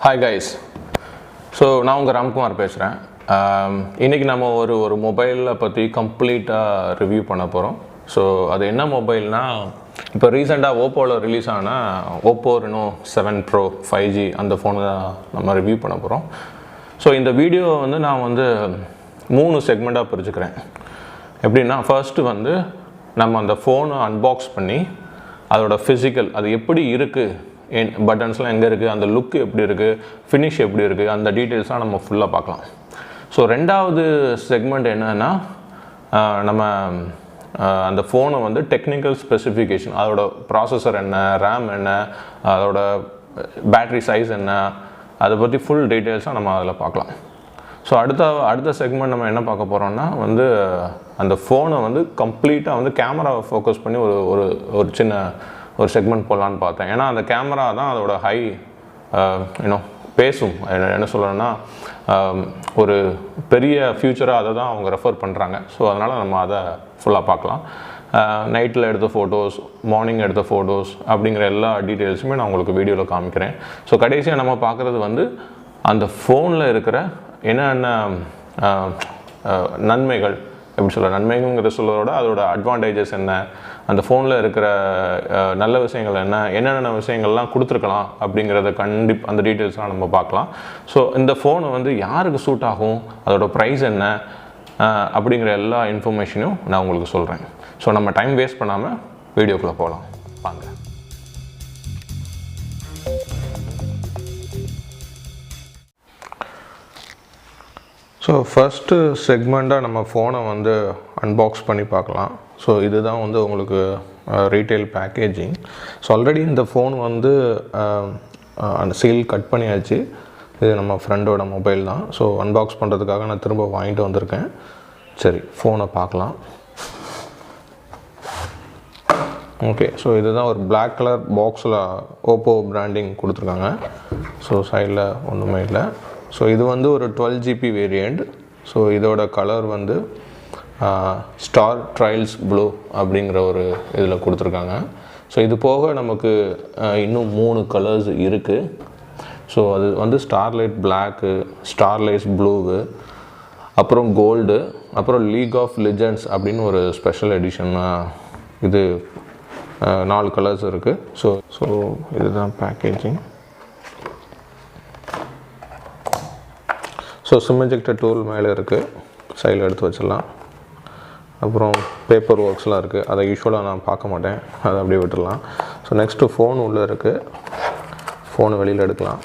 Hi guys. So நான் உங்கள் ராம்குமார் பேசுகிறேன். இன்றைக்கி நம்ம ஒரு மொபைலை பற்றி கம்ப்ளீட்டாக ரிவ்யூ பண்ண போகிறோம். ஸோ அது என்ன மொபைல்னால், இப்போ ரீசெண்டாக ஓப்போவில் ரிலீஸ் ஆன Oppo Reno 7 Pro 5G அந்த ஃபோனை தான் நம்ம ரிவ்யூ பண்ண போகிறோம். ஸோ இந்த வீடியோவை நான் 3 செக்மெண்ட்டாக பிரிச்சுக்கிறேன். எப்படின்னா, ஃபர்ஸ்ட்டு நம்ம அந்த ஃபோனை அன்பாக்ஸ் பண்ணி அதோட ஃபிசிக்கல் அது எப்படி இருக்குது, பட்டன்ஸ்லாம் எங்கே இருக்குது, அந்த லுக்கு எப்படி இருக்குது, ஃபினிஷ் எப்படி இருக்குது, அந்த டீட்டெயில்ஸ்லாம் நம்ம ஃபுல்லாக பார்க்கலாம். ஸோ ரெண்டாவது செக்மெண்ட் என்னென்னா, நம்ம அந்த ஃபோனை டெக்னிக்கல் ஸ்பெசிஃபிகேஷன், அதோட ப்ராசஸர் என்ன, ரேம் என்ன, அதோட பேட்ரி சைஸ் என்ன, அதை பற்றி ஃபுல் டீட்டெயில்ஸாக நம்ம அதில் பார்க்கலாம். ஸோ அடுத்த செக்மெண்ட் நம்ம என்ன பார்க்க போகிறோம்னா, அந்த ஃபோனை கம்ப்ளீட்டாக கேமராவை ஃபோக்கஸ் பண்ணி ஒரு சின்ன செக்மெண்ட் போடலான்னு பார்த்தேன். ஏன்னா அந்த கேமரா தான் அதோட ஹை பேசும். என்ன சொல்லணும்னா, ஒரு பெரிய ஃப்யூச்சராக அதை தான் அவங்க ரெஃபர் பண்ணுறாங்க. ஸோ அதனால் நம்ம அதை ஃபுல்லாக பார்க்கலாம். நைட்டில் எடுத்த ஃபோட்டோஸ், மார்னிங் எடுத்த ஃபோட்டோஸ் அப்படிங்கிற எல்லா டீட்டெயில்ஸுமே நான் உங்களுக்கு வீடியோவில் காமிக்கிறேன். ஸோ கடைசியாக நம்ம பார்க்குறது அந்த ஃபோனில் இருக்கிற என்னென்ன நன்மைகள், எப்படி சொல்ல, நன்மைங்கிற சொல்கிறதோட அதோட அட்வான்டேஜஸ் என்ன, அந்த ஃபோனில் இருக்கிற நல்ல விஷயங்கள் என்னென்ன விஷயங்கள்லாம் கொடுத்துருக்கலாம் அப்படிங்கிறத அந்த டீட்டெயில்ஸ்லாம் நம்ம பார்க்கலாம். ஸோ இந்த ஃபோனை யாருக்கு சூட் ஆகும், அதோட ப்ரைஸ் என்ன அப்படிங்கிற எல்லா இன்ஃபர்மேஷனையும் நான் உங்களுக்கு சொல்கிறேன். ஸோ நம்ம டைம் வேஸ்ட் பண்ணாமல் வீடியோக்குள்ளே போகலாம் வாங்க. ஸோ ஃபஸ்ட்டு செக்மெண்ட்டாக நம்ம ஃபோனை அன்பாக்ஸ் பண்ணி பார்க்கலாம். ஸோ இதுதான் உங்களுக்கு ரீட்டைல் பேக்கேஜிங். ஸோ ஆல்ரெடி இந்த ஃபோன் அந்த சீல் கட் பண்ணியாச்சு. இது நம்ம ஃப்ரெண்டோட மொபைல் தான். ஸோ அன்பாக்ஸ் பண்ணுறதுக்காக நான் திரும்ப வாங்கிட்டு வந்திருக்கேன். சரி, ஃபோனை பார்க்கலாம். ஓகே, ஸோ இதுதான் ஒரு பிளாக் கலர் பாக்ஸில் ஓப்போ பிராண்டிங் கொடுத்துருக்காங்க. ஸோ சைடில் ஒன்றுமே இல்லை. ஸோ இது ஒரு 12 GB வேரியண்ட். ஸோ இதோட கலர் ஸ்டார் ட்ரைல்ஸ் ப்ளூ அப்படிங்கிற ஒரு இதில் கொடுத்துருக்காங்க. ஸோ இது போக நமக்கு இன்னும் 3 கலர்ஸ் இருக்குது. ஸோ அது ஸ்டார்லைட் பிளாக்கு, ஸ்டார்லைட் ப்ளூவு, அப்புறம் கோல்டு, அப்புறம் லீக் ஆஃப் லெஜெண்ட்ஸ் அப்படின்னு ஒரு ஸ்பெஷல் எடிஷனாக இது 4 கலர்ஸ் இருக்குது. ஸோ இதுதான் packaging. So sim ejector tool மேலே இருக்குது, சைடில் எடுத்து வச்சிடலாம். அப்புறம் பேப்பர் ஒர்க்ஸ்லாம் இருக்குது, அதை யூஸ்வலாக நான் பார்க்க மாட்டேன், அதை அப்படியே விட்டுடலாம். ஸோ நெக்ஸ்ட்டு ஃபோன் உள்ளே இருக்குது, ஃபோனை வெளியில் எடுக்கலாம்.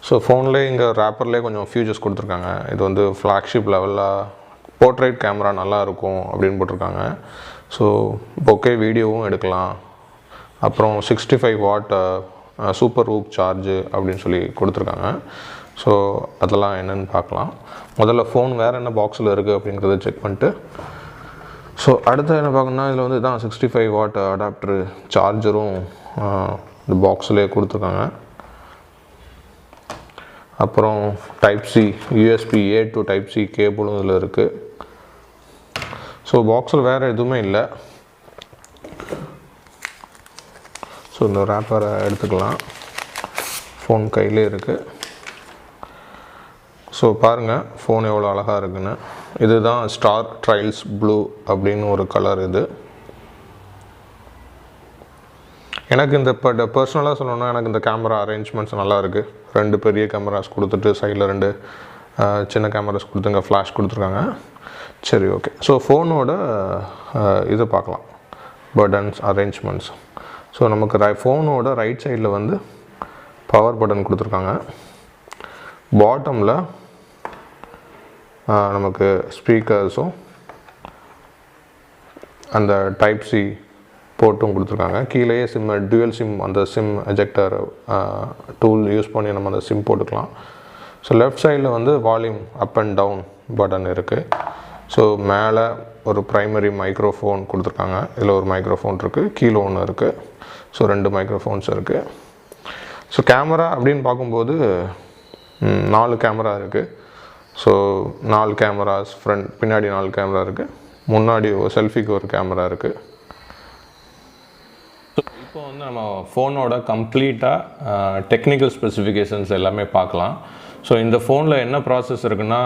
ஸோ ஃபோன்லேயே இங்கே ரேப்பர்லேயே கொஞ்சம் ஃபியூச்சர்ஸ் கொடுத்துருக்காங்க. இது ஃப்ளாக்ஷிப் லெவலில் போர்ட்ரேட் கேமரா நல்லாயிருக்கும் அப்படின்னு போட்டிருக்காங்க. ஸோ பொக்கே வீடியோவும் எடுக்கலாம். அப்புறம் 65 வாட் சூப்பர் ஹூக் சார்ஜு அப்படின்னு சொல்லி கொடுத்துருக்காங்க. ஸோ அதெல்லாம் என்னென்னு பார்க்கலாம். முதல்ல ஃபோன் வேறு என்ன பாக்ஸில் இருக்குது அப்படிங்கிறத செக் பண்ணிட்டு, ஸோ அடுத்து என்ன பார்க்கணுன்னா, இதில் தான் 65 வாட் அடாப்டரு சார்ஜரும் இந்த பாக்ஸ்லேயே கொடுத்துருக்காங்க. அப்புறம் type C USB-A to type C கேபிளும் இதில் இருக்குது. ஸோ பாக்ஸில் வேறு எதுவுமே இல்லை. ஸோ இந்த ரேப்பரை எடுத்துக்கலாம். ஃபோன் கையிலே இருக்குது. ஸோ பாருங்கள் ஃபோன் எவ்வளோ அழகாக இருக்குன்னு. இதுதான் ஸ்டார் ட்ரைல்ஸ் ப்ளூ அப்படின்னு ஒரு கலர். இது எனக்கு பர்சனலாக சொல்லணும்னா, எனக்கு இந்த கேமரா அரேஞ்ச்மெண்ட்ஸ் நல்லா இருக்குது. 2 பெரிய கேமராஸ் கொடுத்துட்டு சைடில் 2 சின்ன கேமராஸ் கொடுத்து இங்கே ஃப்ளாஷ் கொடுத்துருக்காங்க. சரி, ஓகே. ஸோ ஃபோனோட இதை பார்க்கலாம், பட்டன்ஸ் அரேஞ்ச்மெண்ட்ஸ். ஸோ நமக்கு ஃபோனோட ரைட் சைடில் பவர் பட்டன் கொடுத்துருக்காங்க. பாட்டமில் நமக்கு ஸ்பீக்கர்ஸும் அந்த டைப் சி போர்ட்டும் கொடுத்துருக்காங்க. கீழேயே டுவல் சிம், அந்த சிம் எஜெக்டர் டூல் யூஸ் பண்ணி நம்ம அந்த சிம் போட்டுக்கலாம். ஸோ லெஃப்ட் சைடில் volume up and down button இருக்குது. ஸோ மேலே ஒரு ப்ரைமரி மைக்ரோஃபோன் கொடுத்துருக்காங்க. இதில் ஒரு மைக்ரோஃபோன் இருக்குது, கீழே ஒன்று இருக்குது. ஸோ 2 மைக்ரோஃபோன்ஸ் இருக்குது. ஸோ கேமரா அப்படின்னு பார்க்கும்போது 4 கேமரா இருக்குது. ஸோ 4 கேமராஸ், பின்னாடி 4 கேமரா இருக்குது, முன்னாடி செல்ஃபிக்கு ஒரு கேமரா இருக்குது. இப்போ வந்து நம்ம ஃபோனோட கம்ப்ளீட்டாக டெக்னிக்கல் ஸ்பெசிஃபிகேஷன்ஸ் எல்லாமே பார்க்கலாம். ஸோ இந்த ஃபோனில் என்ன ப்ராசஸ் இருக்குன்னா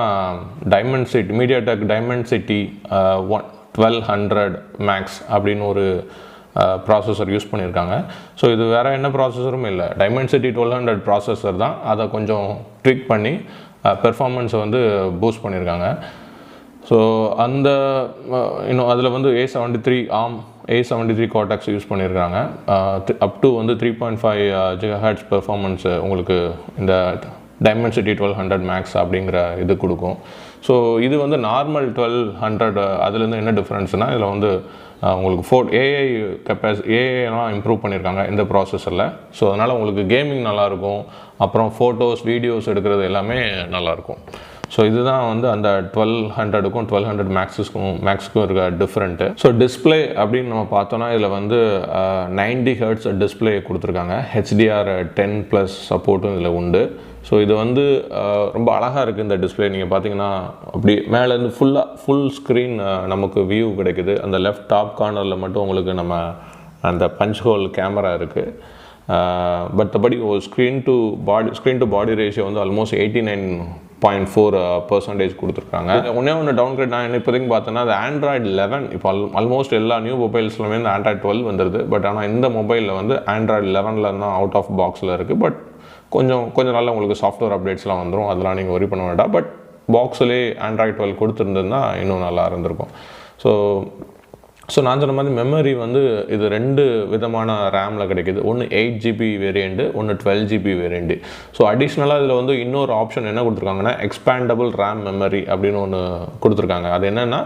டைமென்சிட்டி மீடியாடெக் டைமென்சிட்டி 1200 மேக்ஸ் அப்படின்னு ஒரு ப்ராசஸர் யூஸ் பண்ணியிருக்காங்க. ஸோ இது வேறு என்ன ப்ராசஸரும் இல்லை, டைமென்சிட்டி 1200 ப்ராசஸர் தான். அதை கொஞ்சம் ட்விக் பண்ணி பெர்ஃபார்மன்ஸை வந்து பூஸ்ட் பண்ணியிருக்காங்க. ஸோ அந்த இன்னும் அதில் வந்து A73 arm A73 cortex use பண்ணியிருக்காங்க. அப் டு வந்து 3.5 GHz பெர்ஃபார்மன்ஸு உங்களுக்கு இந்த டைமென்சிட்டி 1200 மேக்ஸ் அப்படிங்கிற இது கொடுக்கும். ஸோ இது வந்து நார்மல் 1200 அதுலேருந்து என்ன டிஃப்ரென்ஸ்னால் இதில் வந்து உங்களுக்கு ஏஐலாம் இம்ப்ரூவ் பண்ணியிருக்காங்க இந்த ப்ராசஸரில். ஸோ அதனால் உங்களுக்கு கேமிங் நல்லாயிருக்கும், அப்புறம் ஃபோட்டோஸ் வீடியோஸ் எடுக்கிறது எல்லாமே நல்லாயிருக்கும். ஸோ இதுதான் வந்து அந்த 1200க்கும் 1200 மேக்ஸுக்கும் இருக்க டிஃப்ரெண்ட்டு. ஸோ டிஸ்பிளே அப்படின்னு நம்ம பார்த்தோன்னா இதில் வந்து 90 Hz டிஸ்பிளே கொடுத்துருக்காங்க. HDR10+ சப்போர்ட்டும் இதில் உண்டு. ஸோ இது வந்து ரொம்ப அழகாக இருக்குது இந்த டிஸ்பிளே. நீங்கள் பார்த்தீங்கன்னா அப்படி மேலேருந்து ஃபுல் ஸ்க்ரீன் நமக்கு வியூ கிடைக்குது. அந்த லெஃப்ட் டாப் கார்னரில் மட்டும் உங்களுக்கு நம்ம அந்த பஞ்ச் ஹோல் கேமரா இருக்குது. பட் ஒரு ஸ்க்ரீன் டு பாடி ரேஷியோ வந்து ஆல்மோஸ்ட் 89.4% கொடுத்துருக்காங்க. ஒன்று டவுன்கிரேட் நான் இப்போதைக்கு பார்த்தோன்னா அது Android 11. இப்போ ஆல்மோஸ்ட் எல்லா நியூ மொபைல்ஸ்லுமே இந்த Android 12 வந்துடுது. பட் ஆனால் இந்த மொபைலில் வந்து Android 11 தான் அவுட் ஆஃப் பாக்ஸில் இருக்குது. பட் கொஞ்சம் நாளில் உங்களுக்கு சாஃப்ட்வேர் அப்டேட்ஸ்லாம் வந்துடும், அதெல்லாம் நீங்கள் ஒரி பண்ண வேண்டாம். பட் பாக்ஸ்லேயே Android 12 கொடுத்துருந்ததுன்னா இன்னும் நல்லா இருந்திருக்கும். ஸோ நான் சொன்ன மாதிரி மெமரி வந்து இது 2 விதமான ரேமில் கிடைக்கிது. ஒன்று 8GB வேரியண்ட்டு, ஒன்று 12GB வேரியண்ட்டு. ஸோ அடிஷ்னலாக இதில் வந்து இன்னொரு ஆப்ஷன் என்ன கொடுத்துருக்காங்கன்னா எக்ஸ்பேண்டபிள் ரேம் மெமரி அப்படின்னு ஒன்று கொடுத்துருக்காங்க. அது என்னென்னா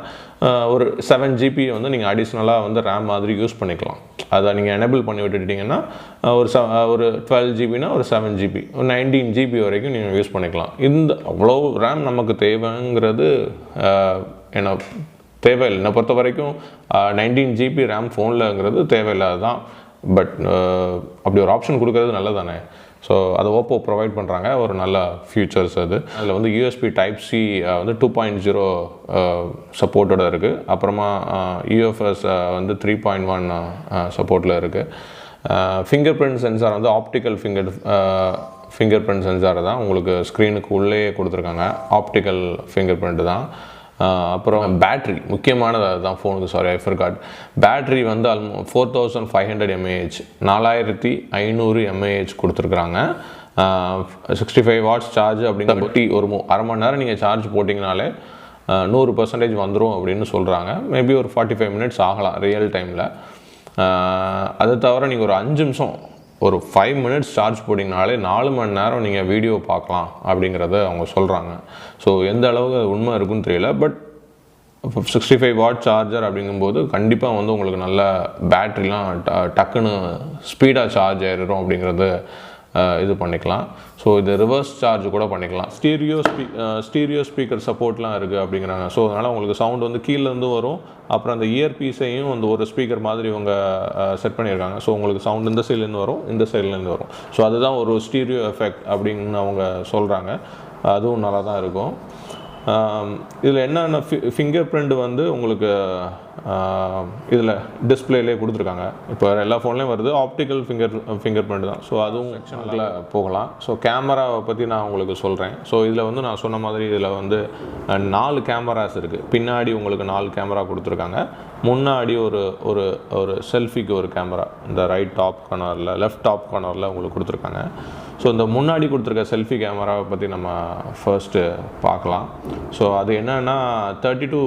ஒரு 7GB வந்து நீங்கள் அடிஷ்னலாக வந்து ரேம் மாதிரி யூஸ் பண்ணிக்கலாம். அதை நீங்கள் எனேபிள் பண்ணி விட்டுட்டிங்கன்னா ஒரு 12GBனா ஒரு 7GB, ஒரு 19GB வரைக்கும் நீங்கள் யூஸ் பண்ணிக்கலாம். இந்த அவ்வளோ ரேம் நமக்கு தேவைங்கிறது என்ன தேவையில்லை. என்னை பொறுத்த வரைக்கும் 19GB ரேம் ஃபோன்லங்கிறது தேவையில்லாது தான். பட் அப்படி ஒரு ஆப்ஷன் கொடுக்கறது நல்லதானே. ஸோ அதை ஓப்போ ப்ரொவைட் பண்ணுறாங்க, ஒரு நல்ல ஃபியூச்சர்ஸ் அது. அதில் வந்து USB Type-C வந்து 2.0 சப்போர்ட்டோட இருக்குது. அப்புறமா UFS வந்து 3.1 சப்போர்ட்டில் இருக்குது. ஃபிங்கர் பிரிண்ட் சென்சார் வந்து ஆப்டிக்கல் ஃபிங்கர் பிரிண்ட் சென்சார் தான் உங்களுக்கு ஸ்க்ரீனுக்கு உள்ளே கொடுத்துருக்காங்க. ஆப்டிக்கல் ஃபிங்கர் பிரிண்ட் தான். அப்புறம் பேட்ரி முக்கியமானது அதுதான் ஃபோனுக்கு. I forgot. பேட்ரி வந்து 4500 mAh 4500 mAh கொடுத்துருக்குறாங்க. 65 வாட்ஸ் சார்ஜ் அப்படிங்கிற ஒரு அரை மணி நேரம் நீங்கள் சார்ஜ் போட்டிங்கனாலே 100% வந்துடும் அப்படின்னு சொல்கிறாங்க. மேபி ஒரு 45 மினிட்ஸ் ஆகலாம் ரியல் டைமில். அதை தவிர நீங்கள் ஒரு 5 நிமிஷம் ஒரு 5 மினிட்ஸ் சார்ஜ் போட்டிங்கனாலே 4 மணி நேரம் நீங்கள் வீடியோ பார்க்கலாம் அப்படிங்கிறத அவங்க சொல்கிறாங்க. ஸோ எந்த அளவுக்கு அது உண்மை இருக்குன்னு தெரியல. பட் 65 வாட் சார்ஜர் அப்படிங்கும்போது கண்டிப்பாக வந்து உங்களுக்கு நல்ல பேட்ரிலாம் டக்குன்னு ஸ்பீடாக சார்ஜ் ஆயிடும் அப்படிங்கிறது இது பண்ணிக்கலாம். ஸோ இது ரிவர்ஸ் சார்ஜ் கூட பண்ணிக்கலாம். ஸ்டீரியோ ஸ்பீக்கர் சப்போர்ட்லாம் இருக்குது அப்படிங்கிறாங்க. ஸோ அதனால் உங்களுக்கு சவுண்ட் வந்து கீழேருந்து வரும். அப்புறம் அந்த இயர் பீஸையும் வந்து ஒரு ஸ்பீக்கர் மாதிரி இவங்க செட் பண்ணியிருக்காங்க. ஸோ உங்களுக்கு சவுண்ட் இந்த சைட்லேருந்து வரும், இந்த சைட்லேருந்து வரும். ஸோ அதுதான் ஒரு ஸ்டீரியோ எஃபெக்ட் அப்படின்னு அவங்க சொல்கிறாங்க. அதுவும் நல்லா தான் இருக்கும். இதில் என்னென்ன ஃபிங்கர் பிரிண்ட் வந்து உங்களுக்கு இதில் டிஸ்பிளேலே கொடுத்துருக்காங்க. இப்போ எல்லா ஃபோன்லேயும் வருது ஆப்டிக்கல் ஃபிங்கர் பிரிண்ட் தான். ஸோ அதுவும் செக்ஷனில் போகலாம். ஸோ கேமராவை பற்றி நான் உங்களுக்கு சொல்கிறேன். ஸோ இதில் வந்து நான் சொன்ன மாதிரி இதில் வந்து 4 கேமராஸ் இருக்குது. பின்னாடி உங்களுக்கு 4 கேமரா கொடுத்துருக்காங்க. முன்னாடி ஒரு செல்ஃபிக்கு ஒரு கேமரா இந்த ரைட் டாப் கார்னரில் லெஃப்ட் டாப் கார்னரில் உங்களுக்கு கொடுத்துருக்காங்க. ஸோ இந்த முன்னாடி கொடுத்துருக்க செல்ஃபி கேமராவை பற்றி நம்ம ஃபர்ஸ்ட்டு பார்க்கலாம். ஸோ அது என்னென்னா 32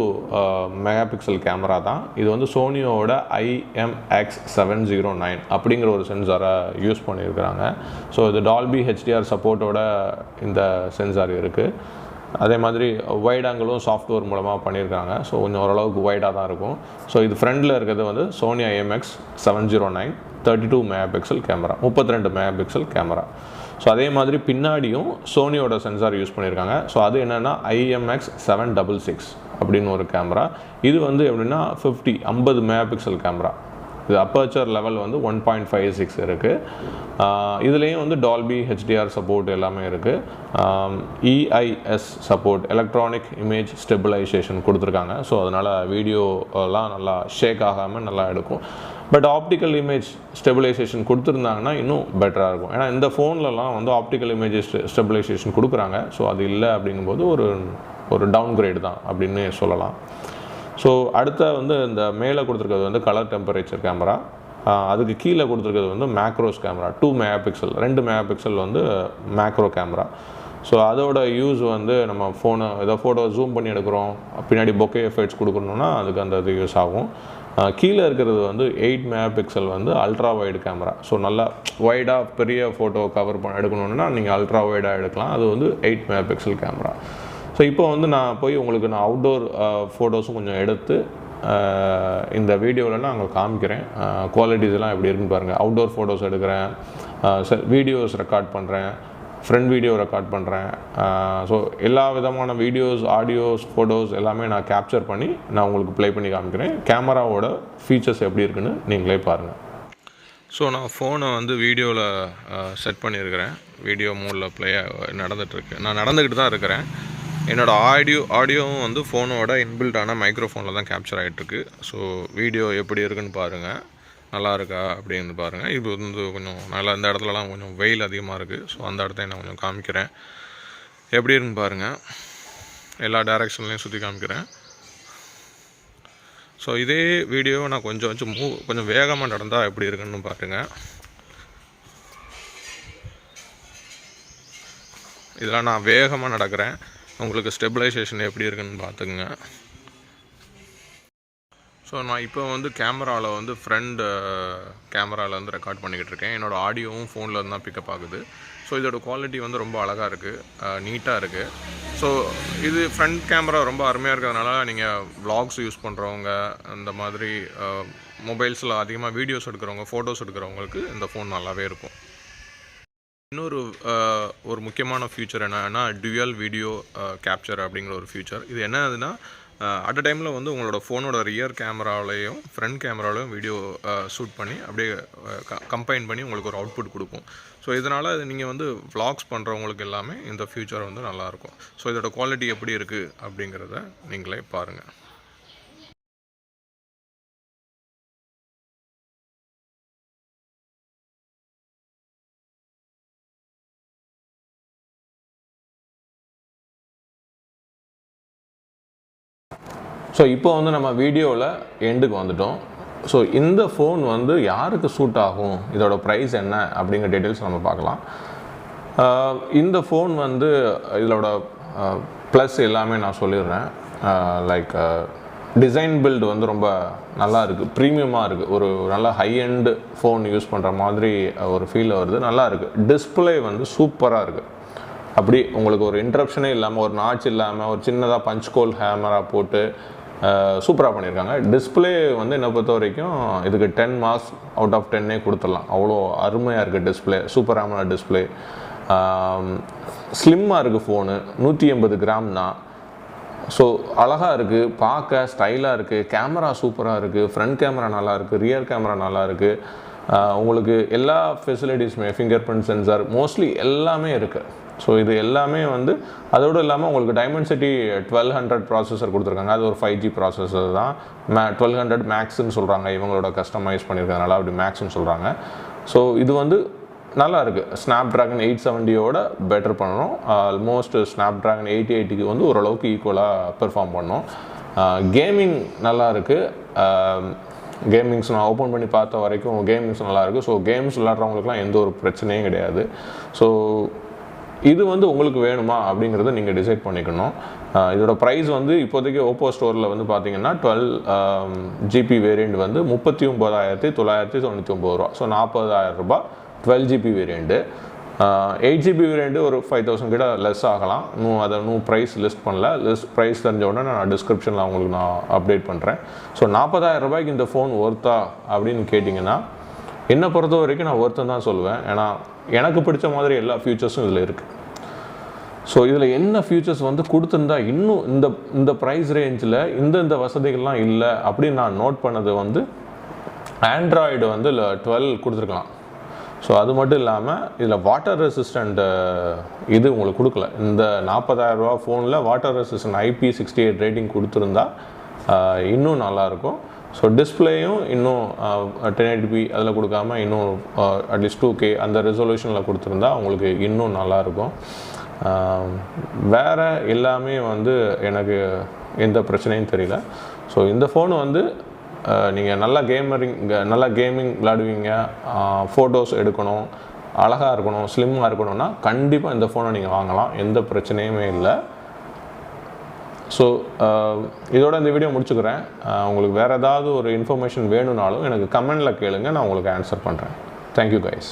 மெகா பிக்சல் கேமரா தான். இது வந்து சோனியோட IMX709 அப்படிங்கிற ஒரு சென்சாரை யூஸ் பண்ணியிருக்கிறாங்க. ஸோ இது டால்பி HDR சப்போர்ட்டோட இந்த சென்சார் இருக்குது. அதே மாதிரி வைட் ஆங்கிளும் சாஃப்ட்வேர் மூலமாக பண்ணியிருக்காங்க. ஸோ கொஞ்சம் ஓரளவுக்கு வைடாக தான் இருக்கும். ஸோ இது ஃப்ரண்டில் இருக்கிறது வந்து Sony IMX709 32 megapixel camera, 32 megapixel camera. So அதே மாதிரி பின்னாடியும் சோனியோட சென்சார் யூஸ் பண்ணியிருக்காங்க. ஸோ அது என்னென்னா IMX766 அப்படின்னு ஒரு கேமரா. இது வந்து எப்படின்னா 50 மெகா பிக்சல் கேமரா. இது அப்பர்ச்சர் லெவல் வந்து 1.56 இருக்குது. இதுலேயும் வந்து டால்பி HDR சப்போர்ட் எல்லாமே இருக்குது. EIS support, electronic image stabilisation கொடுத்துருக்காங்க. ஸோ அதனால் வீடியோலாம் நல்லா ஷேக் ஆகாமல் நல்லா எடுக்கும். பட் ஆப்டிக்கல் இமேஜ் ஸ்டெபிலைசேஷன் கொடுத்துருந்தாங்கன்னா இன்னும் பெட்டராக இருக்கும். ஏன்னா இந்த ஃபோன்லலாம் வந்து ஆப்டிக்கல் இமேஜ் ஸ்டெபிலைசேஷன் கொடுக்குறாங்க. ஸோ அது இல்லை அப்படிங்கும்போது ஒரு டவுன் கிரேடு தான் அப்படின்னு சொல்லலாம். ஸோ அடுத்த வந்து இந்த மேலே கொடுத்துருக்கிறது வந்து கலர் டெம்பரேச்சர் கேமரா, அதுக்கு கீழே கொடுத்துருக்கிறது வந்து மேக்ரோஸ் கேமரா 2 மெகாபிக்சல் 2 மெகாபிக்சல் வந்து மேக்ரோ கேமரா. ஸோ அதோட யூஸ் வந்து நம்ம ஃபோனை ஏதோ ஃபோட்டோ ஜூம் பண்ணி எடுக்கிறோம், பின்னாடி பொக்கே எஃபெக்ட்ஸ் கொடுக்கணுன்னா அதுக்கு அந்த இது யூஸ் ஆகும். கீழே இருக்கிறது வந்து 8 மெகாபிக்சல் வந்து அல்ட்ரா வைடு கேமரா. ஸோ நல்லா வைடாக பெரிய ஃபோட்டோ கவர் எடுக்கணுன்னா நீங்கள் அல்ட்ரா வைடாக எடுக்கலாம். அது வந்து 8 மெகாபிக்சல் கேமரா. ஸோ இப்போ வந்து நான் நான் அவுட்டோர் ஃபோட்டோஸும் கொஞ்சம் எடுத்து இந்த வீடியோவில் நான் உங்களுக்கு காமிக்கிறேன். குவாலிட்டிஸ் எல்லாம் எப்படி இருக்குன்னு பாருங்கள். அவுட்டோர் ஃபோட்டோஸ் எடுக்கிறேன், வீடியோஸ் ரெக்கார்ட் பண்ணுறேன், ஃப்ரண்ட் வீடியோ ரெக்கார்ட் பண்ணுறேன். ஸோ எல்லா விதமான வீடியோஸ், ஆடியோஸ், ஃபோட்டோஸ் எல்லாமே நான் கேப்சர் பண்ணி நான் உங்களுக்கு ப்ளே பண்ணி காமிக்கிறேன். கேமராவோட ஃபீச்சர்ஸ் எப்படி இருக்குன்னு நீங்களே பாருங்கள். ஸோ நான் ஃபோனை வந்து வீடியோவில் செட் பண்ணியிருக்கிறேன். வீடியோ மோடில் ப்ளே நடந்துக்கிட்டு தான் இருக்கிறேன். என்னோடய ஆடியோவும் வந்து ஃபோனோட இன்பில்டான மைக்ரோஃபோனில் தான் கேப்சர் ஆகிட்டுருக்கு. ஸோ வீடியோ எப்படி இருக்குன்னு பாருங்கள், நல்லா இருக்கா அப்படின்னு பாருங்கள். இது வந்து கொஞ்சம் நல்லா, இந்த இடத்துலலாம் கொஞ்சம் வெயில் அதிகமாக இருக்குது. ஸோ அந்த இடத்த நான் கொஞ்சம் காமிக்கிறேன், எப்படி இருக்குன்னு பாருங்கள். எல்லா டைரெக்ஷன்லேயும் சுற்றி காமிக்கிறேன். ஸோ இதே வீடியோவை நான் கொஞ்சம் வேகமாக நடந்தால் எப்படி இருக்குன்னு பாருங்கள். இதெல்லாம் நான் வேகமாக நடக்கிறேன். உங்களுக்கு ஸ்டெபிலைசேஷன் எப்படி இருக்குன்னு பார்த்துக்குங்க. ஸோ நான் இப்போ வந்து கேமராவில் வந்து ஃப்ரண்ட் கேமராவில் வந்து ரெக்கார்ட் பண்ணிக்கிட்டு இருக்கேன். என்னோடய ஆடியோவும் ஃபோனில் இருந்து தான் பிக்கப் ஆகுது. ஸோ இதோட குவாலிட்டி வந்து ரொம்ப அழகாக இருக்குது, நீட்டாக இருக்குது. ஸோ இது ஃப்ரண்ட் கேமரா ரொம்ப அருமையாக இருக்கிறதுனால நீங்கள் vlogs யூஸ் பண்ணுறவங்க, இந்த மாதிரி மொபைல்ஸில் அதிகமாக வீடியோஸ் எடுக்கிறவங்க, ஃபோட்டோஸ் எடுக்கிறவங்களுக்கு இந்த ஃபோன் நல்லாவே இருக்கும். இன்னொரு ஒரு முக்கியமான ஃபியூச்சர் என்னன்னா டுயல் வீடியோ கேப்சர் அப்படிங்கிற ஒரு ஃபியூச்சர். இது என்னதுன்னா அட் அ டைமில் வந்து உங்களோட ஃபோனோட ரியர் கேமராவிலையும் ஃப்ரண்ட் கேமராவிலையும் வீடியோ ஷூட் பண்ணி அப்படியே கம்பைன் பண்ணி உங்களுக்கு ஒரு அவுட்புட் கொடுக்கும். ஸோ இதனால் நீங்கள் வந்து vlogs பண்ணுறவங்களுக்கு எல்லாமே இந்த ஃபியூச்சர் வந்து நல்லாயிருக்கும். ஸோ இதோட குவாலிட்டி எப்படி இருக்குது அப்படிங்கிறத நீங்களே பாருங்கள். ஸோ இப்போ வந்து நம்ம வீடியோவில் எண்டுக்கு வந்துட்டோம். ஸோ இந்த ஃபோன் வந்து யாருக்கு சூட் ஆகும், இதோட ப்ரைஸ் என்ன அப்படிங்கிற டீட்டெயில்ஸ் நம்ம பார்க்கலாம். இந்த ஃபோன் வந்து இதோட ப்ளஸ் எல்லாமே நான் சொல்லிடுறேன். லைக் டிசைன் பில்டு வந்து ரொம்ப நல்லா இருக்குது, ப்ரீமியமாக இருக்குது. ஒரு நல்ல ஹை எண்டு ஃபோன் யூஸ் பண்ணுற மாதிரி ஒரு ஃபீல் வருது, நல்லா இருக்குது. டிஸ்பிளே வந்து சூப்பராக இருக்குது. அப்படி உங்களுக்கு ஒரு இன்ட்ரப்ஷனே இல்லாமல், ஒரு நாட்ச் இல்லாமல், ஒரு சின்னதாக பஞ்ச் கோல் கேமரா போட்டு சூப்பராக பண்ணியிருக்காங்க. டிஸ்பிளே வந்து என்னை பொறுத்த வரைக்கும் இதுக்கு 10 மார்க்ஸ் அவுட் ஆஃப் 10 கொடுத்துடலாம். அவ்வளோ அருமையாக இருக்குது டிஸ்பிளே, சூப்பரான டிஸ்பிளே. ஸ்லிம்மாக இருக்குது ஃபோனு, 180 கிராம் தான். ஸோ அழகாக இருக்குது, பார்க்க ஸ்டைலாக இருக்குது. கேமரா சூப்பராக இருக்குது, ஃப்ரண்ட் கேமரா நல்லா இருக்குது, ரியர் கேமரா நல்லா இருக்குது. உங்களுக்கு எல்லா ஃபெசிலிட்டிஸுமே, ஃபிங்கர் பிரிண்ட் சென்சார் மோஸ்ட்லி எல்லாமே இருக்குது. ஸோ இது எல்லாமே வந்து அதோடு இல்லாமல் உங்களுக்கு டைமென்சிட்டி 1200 ப்ராசஸர் கொடுத்துருக்காங்க. அது ஒரு 5G ப்ராசஸர் தான். 1200 மேக்ஸ்ன்னு சொல்கிறாங்க, இவங்களோட கஸ்டமைஸ் பண்ணியிருக்கிறதுனால அப்படி மேக்ஸ்ன்னு சொல்கிறாங்க. ஸோ இது வந்து நல்லா இருக்குது. ஸ்னாப்ட்ராகன் 870யோட பெட்டர் பண்ணணும். ஆல்மோஸ்ட் ஸ்னாப்ட்ராகன் 880க்கு வந்து ஓரளவுக்கு ஈக்குவலாக பெர்ஃபார்ம் பண்ணணும். கேமிங் நல்லா இருக்குது. கேமிங்ஸ் நான் ஓப்பன் பண்ணி பார்த்த வரைக்கும் கேமிங்ஸ் நல்லாயிருக்கு. ஸோ கேம்ஸ் விளாட்றவங்களுக்குலாம் எந்த ஒரு பிரச்சனையும் கிடையாது. ஸோ இது வந்து உங்களுக்கு வேணுமா அப்படிங்கிறத நீங்கள் டிசைட் பண்ணிக்கணும். இதோட ப்ரைஸ் வந்து இப்போதைக்கு ஓப்போ ஸ்டோரில் வந்து பார்த்தீங்கன்னா 12GB வேரியண்ட் வந்து 39,999 ரூபா. ஸோ 40,000 ரூபாய் 12GB வேரியண்ட்டு. 8GB வேரியண்ட்டு ஒரு 5,000 கிட்ட லெஸ் ஆகலாம். இன்னும் ப்ரைஸ் லிஸ்ட் பண்ணல. ப்ரைஸ் தெரிஞ்ச உடனே நான் டிஸ்கிரிப்ஷனில் உங்களுக்கு நான் அப்டேட் பண்ணுறேன். ஸோ 40,000 ரூபாய்க்கு இந்த ஃபோன் ஒர்த்தா அப்படின்னு கேட்டிங்கன்னா என்னை பொறுத்த வரைக்கும் நான் ஒர்த்துன்னு தான் சொல்லுவேன். ஏன்னா எனக்கு பிடிச்ச மாதிரி எல்லா ஃபியூச்சர்ஸும் இதில் இருக்குது. ஸோ இதில் என்ன ஃபியூச்சர்ஸ் வந்து கொடுத்துருந்தா இன்னும் இந்த ப்ரைஸ் ரேஞ்சில் இந்த வசதிகள்லாம் இல்லை அப்படின்னு நான் நோட் பண்ணது வந்து ஆண்ட்ராய்டு வந்து 12 கொடுத்துருக்கலாம். ஸோ அது மட்டும் இல்லாமல் இதில் வாட்டர் ரெசிஸ்டண்ட் இது உங்களுக்கு கொடுக்கல. இந்த 40,000 ரூபா ஃபோனில் வாட்டர் ரெசிஸ்டன்ட் IP68 ரேட்டிங் கொடுத்துருந்தா இன்னும் நல்லாயிருக்கும். ஸோ டிஸ்பிளேயும் இன்னும் 1080p அதில் கொடுக்காம இன்னும் அட்லீஸ்ட் 2K அந்த ரெசல்யூஷனில் கொடுத்துருந்தா உங்களுக்கு இன்னும் நல்லாயிருக்கும். வேறு எல்லாமே வந்து எனக்கு எந்த பிரச்சனையும் தெரியல. ஸோ இந்த ஃபோன் வந்து நீங்கள் நல்லா கேமிங் விளையாடுவீங்க, ஃபோட்டோஸ் எடுக்கணும், அழகாக இருக்கணும், ஸ்லிம்மாக இருக்கணும்னா கண்டிப்பாக இந்த ஃபோனை நீங்கள் வாங்கலாம், எந்த பிரச்சனையுமே இல்லை. ஸோ இதோட இந்த வீடியோ முடிச்சுக்கிறேன். உங்களுக்கு வேறு ஏதாவது ஒரு இன்ஃபர்மேஷன் வேணும்னாலும் எனக்கு கமெண்டில் கேளுங்க, நான் உங்களுக்கு ஆன்சர் பண்ணுறேன். Thank you guys.